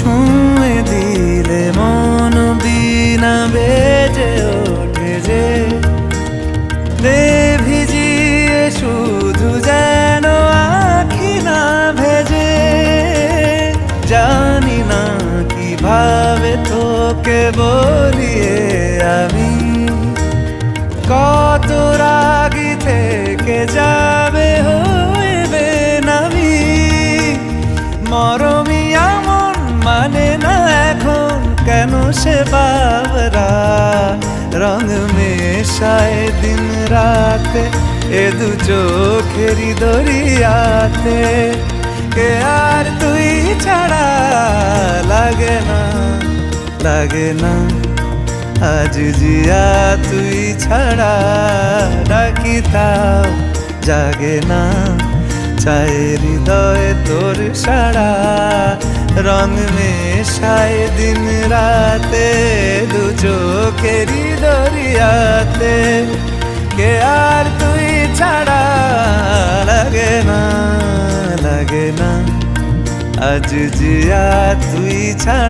ছুঁয়ে দিলে মন বিনা বেজে ওঠে যে দে ভিজিয়ে শুধু যেন আখি না ভেজে। জানি না কিভাবে তোকে বলিয়ে আমি কত রাগি থেকে যাবে হইবে নামি। মরমি এমন মানে না এখন কেন সে বাবরা রং মেশায় দিন রাতে এ দু চোখেরই দরিয়াতে। কে আর তুই ছাড়া লাগে না লাগে না আজ জিয়া তুই ছাড়া ডাকি তাও জাগে না। চায় হৃদয় তোর সারা রং মেশায় দিন রাতে দু চোখেরই দরিয়াতে। কে আর তুই ছাড়া লাগে না লাগে না আজ জিয়া তুই ছাড়া।